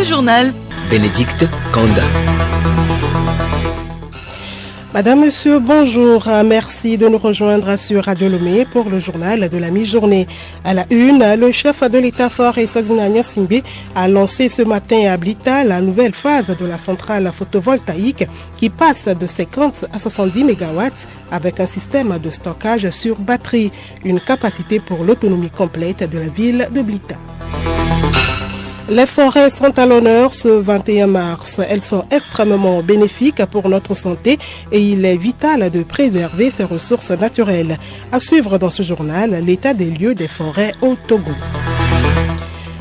journal. Bénédicte Kanda. Madame, Monsieur, bonjour. Merci de nous rejoindre sur Radio Lomé pour le journal de la mi-journée. À la une, le chef de l'État-fort Essaouzina Nyasingbe a lancé ce matin à Blita la nouvelle phase de la centrale photovoltaïque qui passe de 50 à 70 MW avec un système de stockage sur batterie, une capacité pour l'autonomie complète de la ville de Blita. Les forêts sont à l'honneur ce 21 mars. Elles sont extrêmement bénéfiques pour notre santé et il est vital de préserver ces ressources naturelles. À suivre dans ce journal, l'état des lieux des forêts au Togo.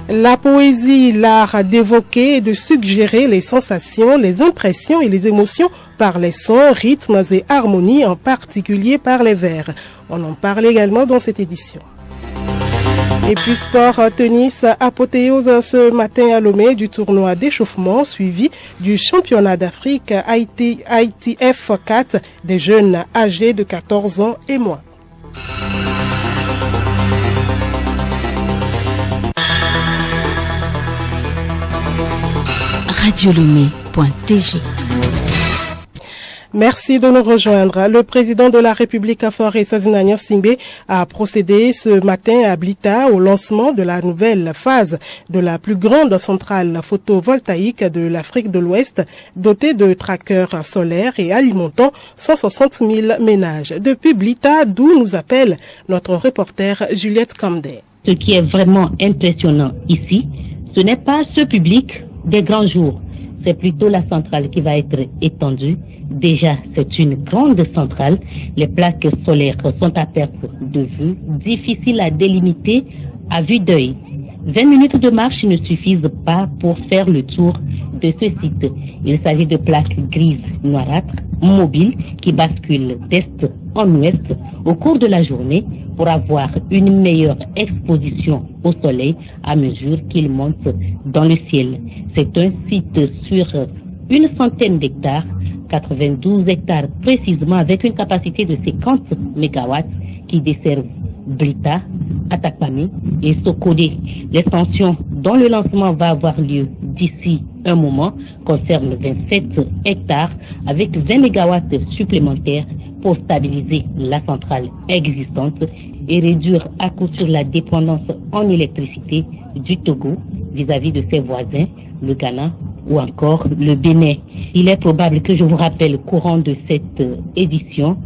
La poésie, l'art d'évoquer et de suggérer les sensations, les impressions et les émotions par les sons, rythmes et harmonies, en particulier par les vers. On en parle également dans cette édition. Et puis sport, tennis, apothéose ce matin à Lomé du tournoi d'échauffement suivi du championnat d'Afrique ITF 4 des jeunes âgés de 14 ans et moins. Radiolomé.tg. Merci de nous rejoindre. Le président de la République Faure Essaouzina Nyasingbe a procédé ce matin à Blita au lancement de la nouvelle phase de la plus grande centrale photovoltaïque de l'Afrique de l'Ouest, dotée de trackers solaires et alimentant 160 000 ménages. Depuis Blita, d'où nous appelle notre reporter Juliette Kamdé. Ce qui est vraiment impressionnant ici, ce n'est pas ce public des grands jours. C'est plutôt la centrale qui va être étendue. Déjà, c'est une grande centrale. Les plaques solaires sont à perte de vue, difficiles à délimiter à vue d'œil. 20 minutes de marche ne suffisent pas pour faire le tour de ce site. Il s'agit de plaques grises noirâtres, mobiles, qui basculent d'est en ouest au cours de la journée pour avoir une meilleure exposition au soleil à mesure qu'il monte dans le ciel. C'est un site sur une centaine d'hectares, 92 hectares précisément, avec une capacité de 50 MW qui desservent Blita, Atakpami et Sokodé. L'extension dont le lancement va avoir lieu d'ici un moment concerne 27 hectares avec 20 MW supplémentaires pour stabiliser la centrale existante et réduire à coup sûr la dépendance en électricité du Togo vis-à-vis de ses voisins, le Ghana ou encore le Bénin. Il est probable que je vous rappelle courant de cette édition.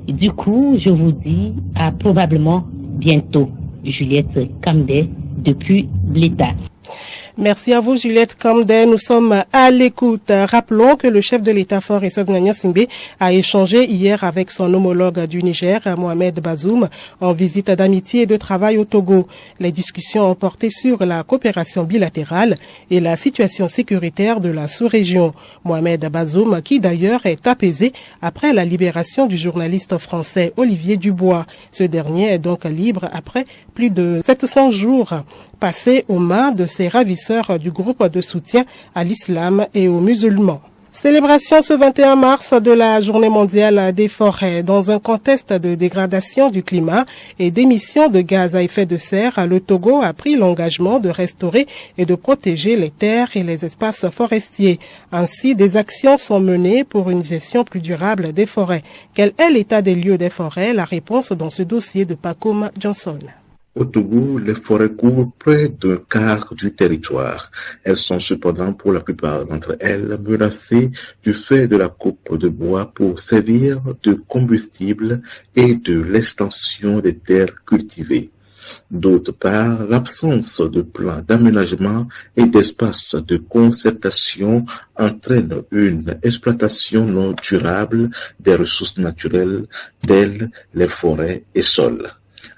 Du coup, je vous dis à probablement bientôt. Juliette Kamdé depuis Blita. Merci à vous, Juliette Kamdé. Nous sommes à l'écoute. Rappelons que le chef de l'État-fort Essaouzina Nyasingbe a échangé hier avec son homologue du Niger, Mohamed Bazoum, en visite d'amitié et de travail au Togo. Les discussions ont porté sur la coopération bilatérale et la situation sécuritaire de la sous-région. Mohamed Bazoum, qui d'ailleurs est apaisé après la libération du journaliste français Olivier Dubois. Ce dernier est donc libre après plus de 700 jours passés aux mains de ses ravisseurs du groupe de soutien à l'islam et aux musulmans. Célébration ce 21 mars de la Journée mondiale des forêts. Dans un contexte de dégradation du climat et d'émissions de gaz à effet de serre, le Togo a pris l'engagement de restaurer et de protéger les terres et les espaces forestiers. Ainsi, des actions sont menées pour une gestion plus durable des forêts. Quel est l'état des lieux des forêts? La réponse dans ce dossier de Pacom Johnson. Au Togo, les forêts couvrent près d'un quart du territoire. Elles sont cependant pour la plupart d'entre elles menacées du fait de la coupe de bois pour servir de combustible et de l'extension des terres cultivées. D'autre part, l'absence de plans d'aménagement et d'espaces de concertation entraîne une exploitation non durable des ressources naturelles telles les forêts et sols.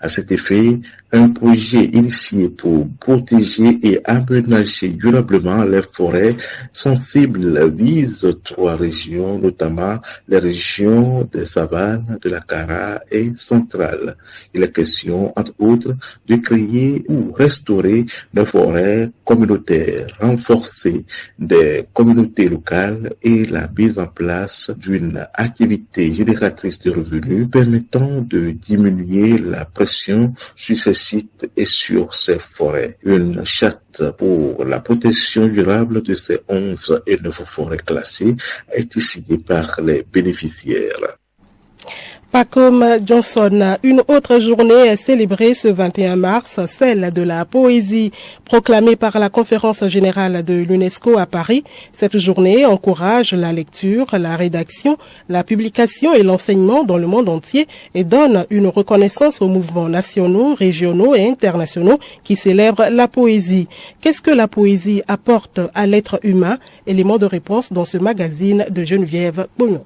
À cet effet, un projet initié pour protéger et aménager durablement les forêts sensibles vise 3 régions, notamment les régions des savanes, de la Kara et centrale. Il est question, entre autres, de créer ou restaurer des forêts communautaires, renforcer des communautés locales et la mise en place d'une activité génératrice de revenus permettant de diminuer la pression sur ces sites et sur ces forêts. Une charte pour la protection durable de ces 11 et 9 forêts classées a été signée par les bénéficiaires. Pas comme Johnson, une autre journée est célébrée ce 21 mars, celle de la poésie, proclamée par la Conférence générale de l'UNESCO à Paris. Cette journée encourage la lecture, la rédaction, la publication et l'enseignement dans le monde entier et donne une reconnaissance aux mouvements nationaux, régionaux et internationaux qui célèbrent la poésie. Qu'est-ce que la poésie apporte à l'être humain? Élément de réponse dans ce magazine de Geneviève Bognon.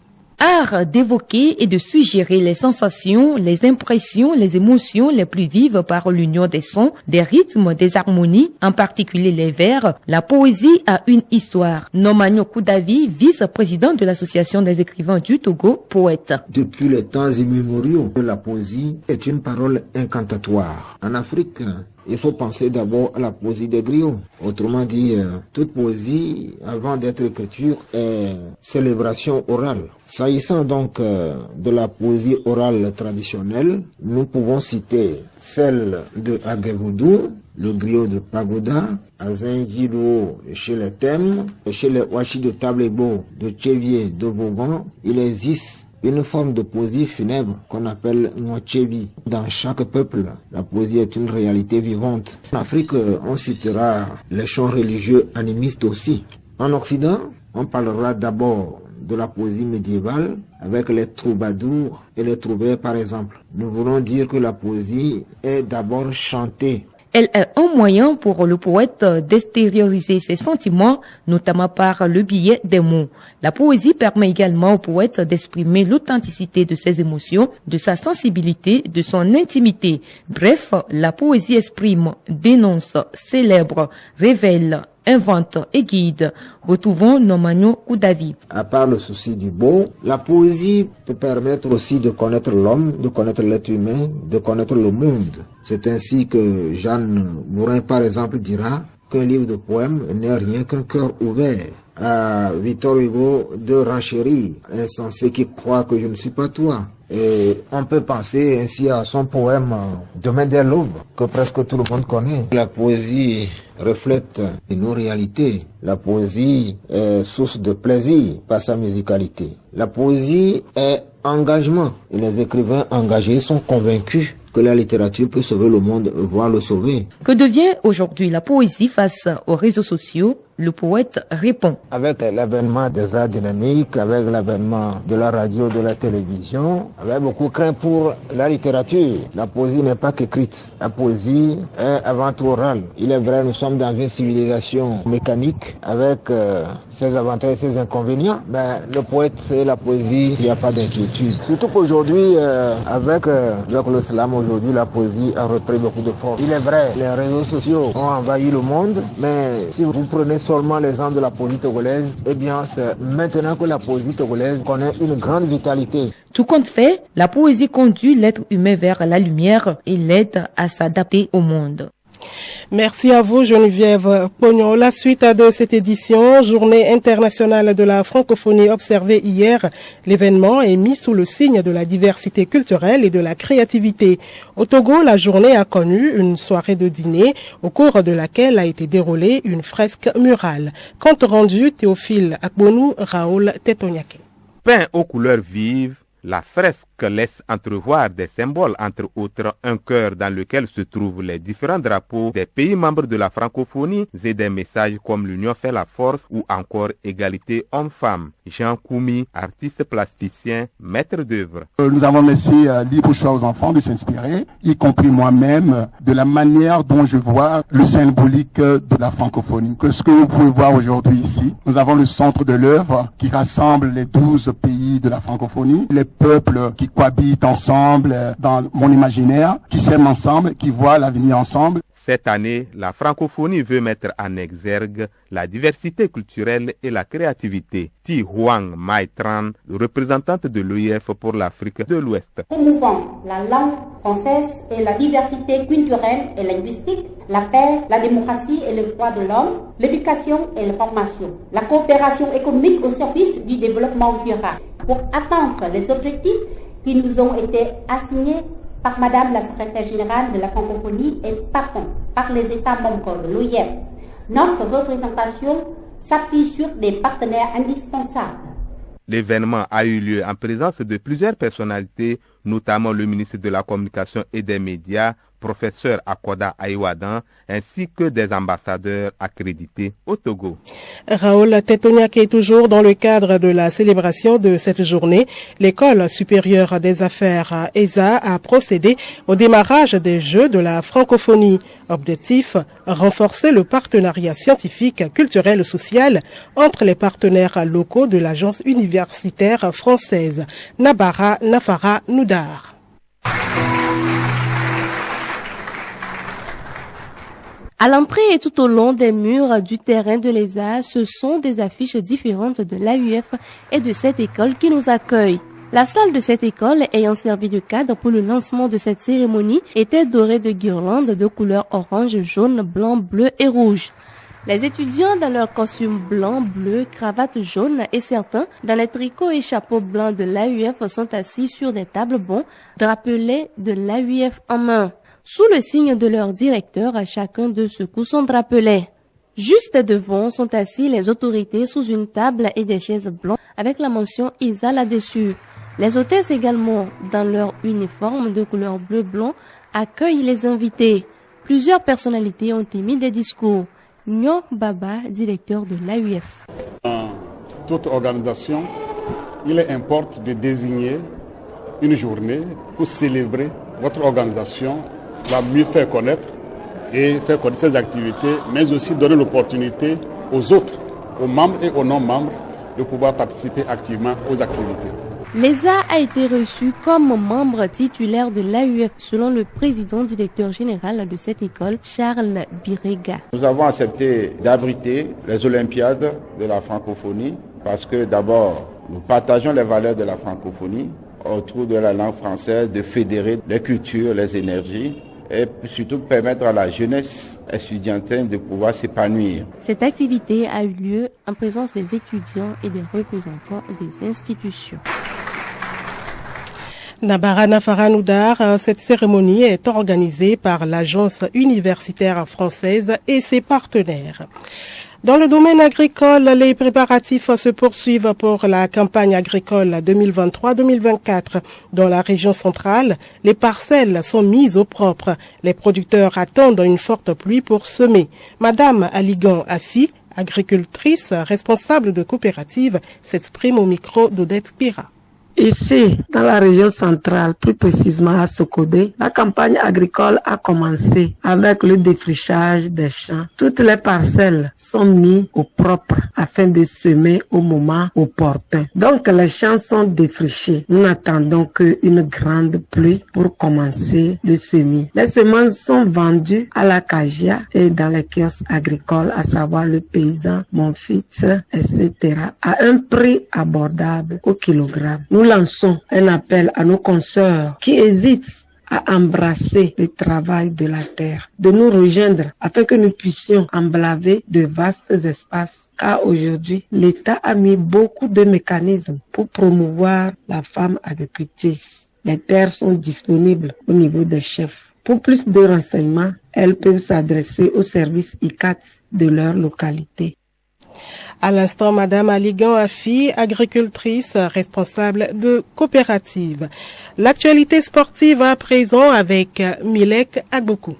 Art d'évoquer et de suggérer les sensations, les impressions, les émotions les plus vives par l'union des sons, des rythmes, des harmonies, en particulier les vers. La poésie a une histoire. Nomagno Koudavi, vice-président de l'Association des écrivains du Togo, poète. Depuis les temps immémoriaux, la poésie est une parole incantatoire. En Afrique, il faut penser d'abord à la poésie des griots. Autrement dit, toute poésie, avant d'être écriture, est célébration orale. S'agissant donc de la poésie orale traditionnelle, nous pouvons citer celle de Agevoudou, le griot de Pagoda, Azingido chez les Thèmes, chez les Wachi de Tablebo, de Tchevier, de Vauban. Il existe une forme de poésie funèbre qu'on appelle Nwachebi. Dans chaque peuple, la poésie est une réalité vivante. En Afrique, on citera les chants religieux animistes aussi. En Occident, on parlera d'abord de la poésie médiévale avec les troubadours et les trouvères par exemple. Nous voulons dire que la poésie est d'abord chantée. Elle est un moyen pour le poète d'extérioriser ses sentiments, notamment par le biais des mots. La poésie permet également au poète d'exprimer l'authenticité de ses émotions, de sa sensibilité, de son intimité. Bref, la poésie exprime, dénonce, célèbre, révèle, invente et guide. Retrouvons Nomagno Koudavi. À part le souci du beau, la poésie peut permettre aussi de connaître l'homme, de connaître l'être humain, de connaître le monde. C'est ainsi que Jeanne Bourrin, par exemple, dira qu'un livre de poèmes n'est rien qu'un cœur ouvert. À Victor Hugo de renchérir, insensé qui croit que je ne suis pas toi. Et on peut penser ainsi à son poème Demain dès l'aube, que presque tout le monde connaît. La poésie reflète nos réalités. La poésie est source de plaisir par sa musicalité. La poésie est engagement. Et les écrivains engagés sont convaincus que la littérature peut sauver le monde, voire le sauver. Que devient aujourd'hui la poésie face aux réseaux sociaux? Le poète répond. Avec l'avènement des arts dynamiques, avec l'avènement de la radio, de la télévision, avec beaucoup craint pour la littérature. La poésie n'est pas qu'écrite. La poésie est avant tout orale. Il est vrai, nous sommes dans une civilisation mécanique avec ses avantages et ses inconvénients. Mais le poète et la poésie, il n'y a pas d'inquiétude. Surtout qu'aujourd'hui, avec le slam, aujourd'hui, la poésie a repris beaucoup de force. Il est vrai, les réseaux sociaux ont envahi le monde, mais si vous prenez seulement l'exemple de la poésie togolaise, eh bien, c'est maintenant que la poésie togolaise connaît une grande vitalité. Tout compte fait, la poésie conduit l'être humain vers la lumière et l'aide à s'adapter au monde. Merci à vous, Geneviève Pognon. La suite de cette édition, Journée internationale de la francophonie observée hier. L'événement est mis sous le signe de la diversité culturelle et de la créativité. Au Togo, la journée a connu une soirée de dîner au cours de laquelle a été déroulée une fresque murale. Compte rendu, Théophile Akbonou, Raoul Tetonyake. Peint aux couleurs vives, la fresque laisse entrevoir des symboles, entre autres un cœur dans lequel se trouvent les différents drapeaux des pays membres de la francophonie et des messages comme l'union fait la force ou encore égalité homme-femme. Jean Koumi, artiste plasticien, maître d'œuvre. Nous avons laissé libre choix aux enfants de s'inspirer, y compris moi-même, de la manière dont je vois le symbolique de la francophonie. Que ce que vous pouvez voir aujourd'hui ici, nous avons le centre de l'œuvre qui rassemble les 12 pays de la francophonie, les peuples qui cohabitent ensemble dans mon imaginaire, qui s'aiment ensemble, qui voient l'avenir ensemble. Cette année, la francophonie veut mettre en exergue la diversité culturelle et la créativité. Thi Huang Mai Tran, représentante de l'OIF pour l'Afrique de l'Ouest. Promouvant la langue française et la diversité culturelle et linguistique, la paix, la démocratie et les droits de l'homme, l'éducation et la formation, la coopération économique au service du développement durable. Pour atteindre les objectifs qui nous ont été assignés par Madame la secrétaire générale de la francophonie et par les États membres de l'OIF. Notre représentation s'appuie sur des partenaires indispensables. L'événement a eu lieu en présence de plusieurs personnalités, notamment le ministre de la Communication et des Médias, professeur Akoda Aïwadan, ainsi que des ambassadeurs accrédités au Togo. Raoul Tetoniak est toujours dans le cadre de la célébration de cette journée. L'École supérieure des affaires ESA a procédé au démarrage des Jeux de la francophonie. Objectif, renforcer le partenariat scientifique, culturel et social entre les partenaires locaux de l'agence universitaire française. Nabara Nafara Noudar. À l'entrée et tout au long des murs du terrain de l'ESA, ce sont des affiches différentes de l'AUF et de cette école qui nous accueille. La salle de cette école, ayant servi de cadre pour le lancement de cette cérémonie, était dorée de guirlandes de couleurs orange, jaune, blanc, bleu et rouge. Les étudiants dans leurs costumes blancs, bleus, cravates jaunes et certains dans les tricots et chapeaux blancs de l'AUF sont assis sur des tables bonds, drapelés de l'AUF en main. Sous le signe de leur directeur, chacun de secoue son drapelet. Juste devant sont assis les autorités sous une table et des chaises blanches avec la mention ISA là-dessus. Les hôtesses également, dans leur uniforme de couleur bleu-blanc, accueillent les invités. Plusieurs personnalités ont émis des discours. Nyo Baba, directeur de l'AUF. Dans toute organisation, il importe de désigner une journée pour célébrer votre organisation, va mieux faire connaître et faire connaître ses activités, mais aussi donner l'opportunité aux autres, aux membres et aux non-membres, de pouvoir participer activement aux activités. L'ESA a été reçu comme membre titulaire de l'AUF selon le président directeur général de cette école, Charles Birega. Nous avons accepté d'abriter les Olympiades de la francophonie parce que d'abord, nous partageons les valeurs de la francophonie autour de la langue française, de fédérer les cultures, les énergies et surtout permettre à la jeunesse estudiantine de pouvoir s'épanouir. Cette activité a eu lieu en présence des étudiants et des représentants des institutions. Nabara Nafara Noudar, cette cérémonie est organisée par l'agence universitaire française et ses partenaires. Dans le domaine agricole, les préparatifs se poursuivent pour la campagne agricole 2023-2024. Dans la région centrale, les parcelles sont mises au propre. Les producteurs attendent une forte pluie pour semer. Madame Aligan Afi, agricultrice responsable de coopérative, s'exprime au micro d'Odette Pira. Ici, dans la région centrale, plus précisément à Sokodé, la campagne agricole a commencé avec le défrichage des champs. Toutes les parcelles sont mises au propre afin de semer au moment opportun. Donc, les champs sont défrichés. Nous n'attendons qu'une grande pluie pour commencer le semis. Les semences sont vendues à la Kajia et dans les kiosques agricoles, à savoir le paysan, Monfit, etc., à un prix abordable au kilogramme. Nous lançons un appel à nos consoeurs qui hésitent à embrasser le travail de la terre, de nous rejoindre afin que nous puissions emblaver de vastes espaces. Car aujourd'hui, l'État a mis beaucoup de mécanismes pour promouvoir la femme agricultrice. Les terres sont disponibles au niveau des chefs. Pour plus de renseignements, elles peuvent s'adresser au service ICAT de leur localité. À l'instant, Madame Aligan Afi, agricultrice responsable de coopérative. L'actualité sportive à présent avec Milek Agbokou.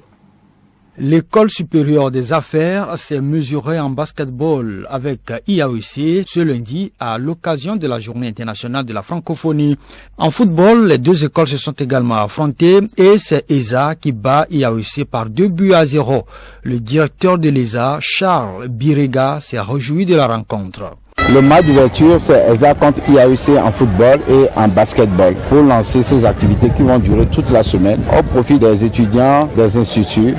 L'école supérieure des affaires s'est mesurée en basketball avec IAOC ce lundi à l'occasion de la journée internationale de la francophonie. En football, les deux écoles se sont également affrontées et c'est ESA qui bat IAOC par 2-0. Le directeur de l'ESA, Charles Birega, s'est réjoui de la rencontre. Le match d'ouverture, c'est ESA contre IAOC en football et en basketball pour lancer ces activités qui vont durer toute la semaine au profit des étudiants des instituts,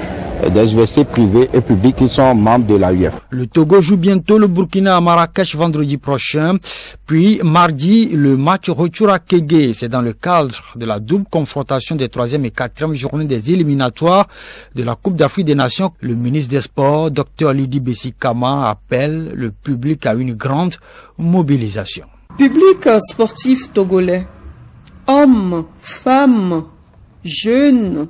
des universités privées et publiques qui sont membres de l'AUF. Le Togo joue bientôt le Burkina à Marrakech vendredi prochain. Puis mardi, le match retour à Kégué. C'est dans le cadre de la double confrontation des 3e et 4e journées des éliminatoires de la Coupe d'Afrique des Nations. Le ministre des Sports, Dr Lidi Bessikama, appelle le public à une grande mobilisation. Public sportif togolais, hommes, femmes, jeunes,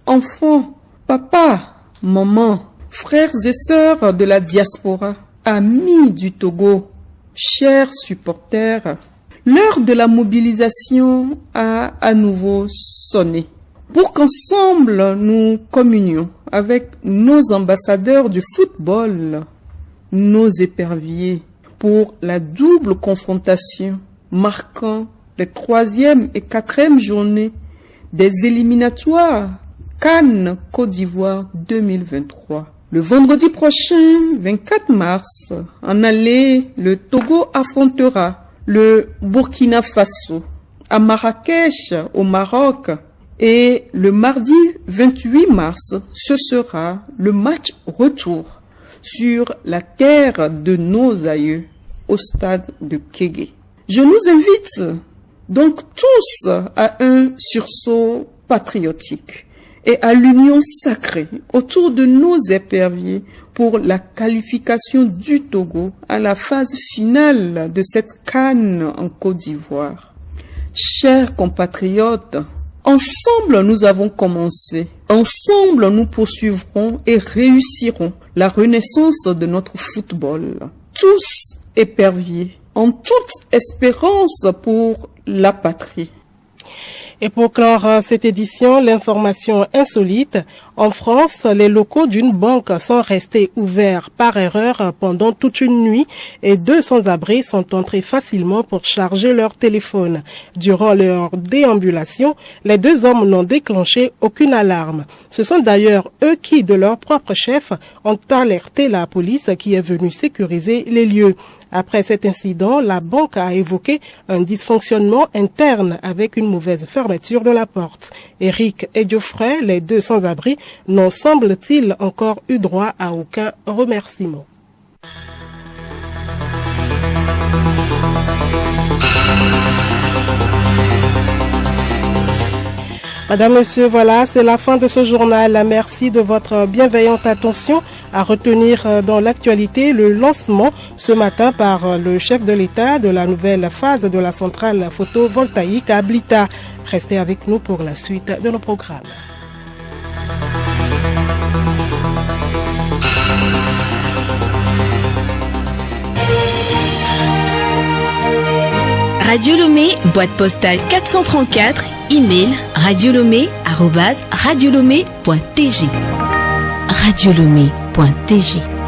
enfants, papa, maman, frères et sœurs de la diaspora, amis du Togo, chers supporters, l'heure de la mobilisation a à nouveau sonné. Pour qu'ensemble nous communions avec nos ambassadeurs du football, nos éperviers, pour la double confrontation marquant les 3e et 4e journées des éliminatoires CAN Côte d'Ivoire 2023. Le vendredi prochain, 24 mars, en aller, le Togo affrontera le Burkina Faso à Marrakech, au Maroc. Et le mardi 28 mars, ce sera le match retour sur la terre de nos aïeux, au stade de Kégué. Je nous invite donc tous à un sursaut patriotique et à l'union sacrée autour de nos éperviers pour la qualification du Togo à la phase finale de cette CAN en Côte d'Ivoire. Chers compatriotes, ensemble nous avons commencé, ensemble nous poursuivrons et réussirons la renaissance de notre football. Tous éperviers, en toute espérance pour la patrie. Et pour clore cette édition, l'information insolite. En France, les locaux d'une banque sont restés ouverts par erreur pendant toute une nuit et 2 sans-abri sont entrés facilement pour charger leur téléphone. Durant leur déambulation, les 2 hommes n'ont déclenché aucune alarme. Ce sont d'ailleurs eux qui, de leur propre chef, ont alerté la police qui est venue sécuriser les lieux. Après cet incident, la banque a évoqué un dysfonctionnement interne avec une mauvaise fermeture de la porte. Eric et Geoffrey, les 2 sans-abri, n'ont semble-t-il encore eu droit à aucun remerciement. Madame, Monsieur, voilà, c'est la fin de ce journal. Merci de votre bienveillante attention à retenir dans l'actualité le lancement ce matin par le chef de l'État de la nouvelle phase de la centrale photovoltaïque à Blita. Restez avec nous pour la suite de nos programmes. Radio Lomé, boîte postale 434, email radiolomé@radiolomé.tg. radiolomé.tg